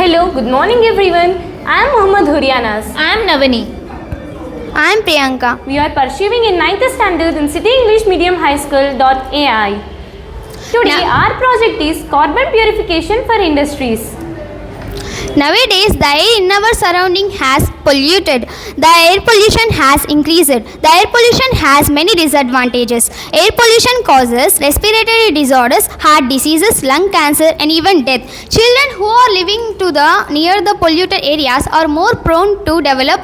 Hello, good morning everyone. I am Mohammad Hurianas. I am Navani. I am Priyanka. We are pursuing in 9th standard in City English Medium High School.ai. Today our project is carbon purification for industries. Nowadays, the air in our surrounding has polluted. The air pollution has increased. The air pollution has many disadvantages. Air pollution causes respiratory disorders, heart diseases, lung cancer, and even death. Children who are living near the polluted areas are more prone to develop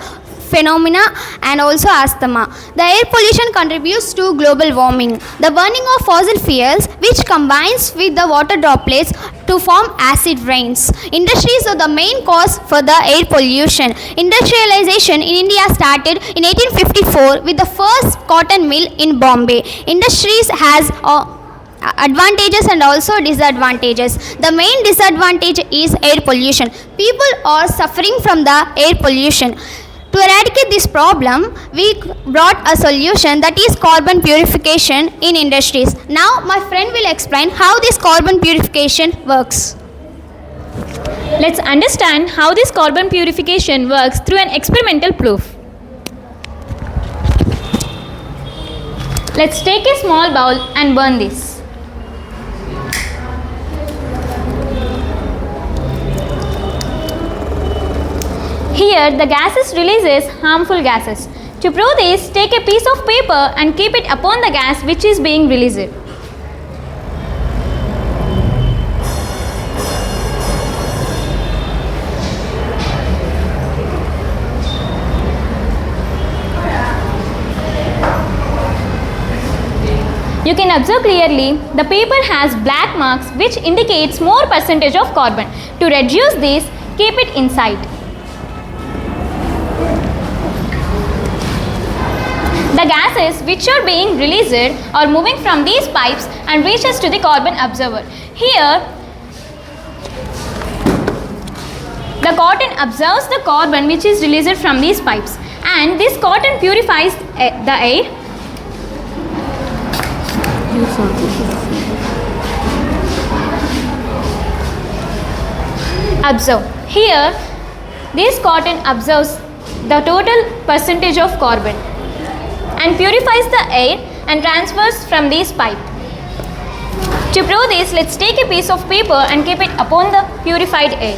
phenomena and also asthma. The air pollution contributes to global warming. The burning of fossil fuels, which combines with the water droplets to form acid rains. Industries are the main cause for the air pollution. Industrialization in India started in 1854 with the first cotton mill in Bombay. Industries has advantages and also disadvantages. The main disadvantage is air pollution. People are suffering from the air pollution. To eradicate this problem, we brought a solution, that is carbon purification in industries. Now my friend will explain how this carbon purification works. Let's understand how this carbon purification works through an experimental proof. Let's take a small bowl and burn this. Here the gases releases harmful gases. To prove this, take a piece of paper and keep it upon the gas which is being released. You can observe clearly the paper has black marks which indicates more percentage of carbon. To reduce this, keep it inside. The gases which are being released are moving from these pipes and reaches to the carbon absorber. Here, the cotton absorbs the carbon which is released from these pipes, and this cotton purifies the air. Observe. Here, this cotton absorbs the total percentage of carbon and purifies the air and transfers from this pipe. To prove this, let's take a piece of paper and keep it upon the purified air.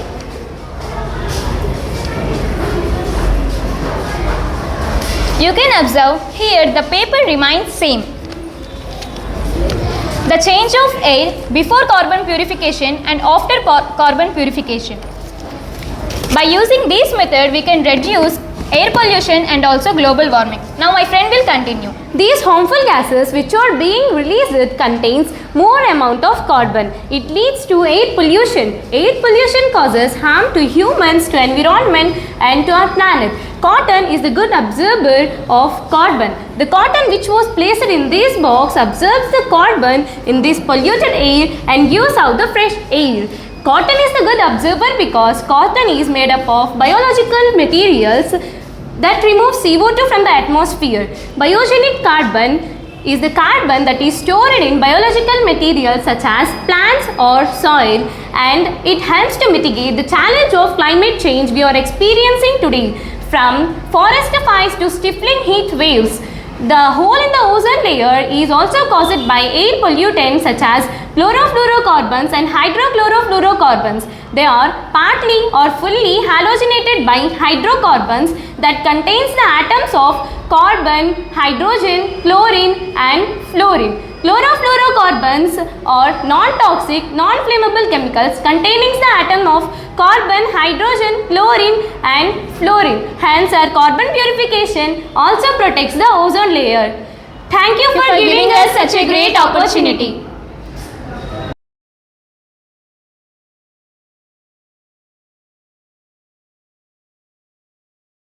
You can observe here the paper remains same. The change of air before carbon purification and after carbon purification. By using this method, we can reduce air pollution and also global warming. Now my friend will continue. These harmful gases which are being released contains more amount of carbon. It leads to air pollution. Air pollution causes harm to humans, to environment and to our planet. Cotton is the good absorber of carbon. The cotton which was placed in this box absorbs the carbon in this polluted air and gives out the fresh air. Cotton is the good absorber because cotton is made up of biological materials that remove CO2 from the atmosphere. Biogenic carbon is the carbon that is stored in biological materials such as plants or soil, and it helps to mitigate the challenge of climate change we are experiencing today, from forest fires to stifling heat waves. The hole in the ozone layer is also caused by air pollutants such as chlorofluorocarbons and hydrochlorofluorocarbons. They are partly or fully halogenated by hydrocarbons that contains the atoms of carbon, hydrogen, chlorine and fluorine. Chlorofluorocarbons are non-toxic, non-flammable chemicals containing the atom of carbon, hydrogen, chlorine and fluorine. Hence, our carbon purification also protects the ozone layer. Thank you for giving us such a great opportunity.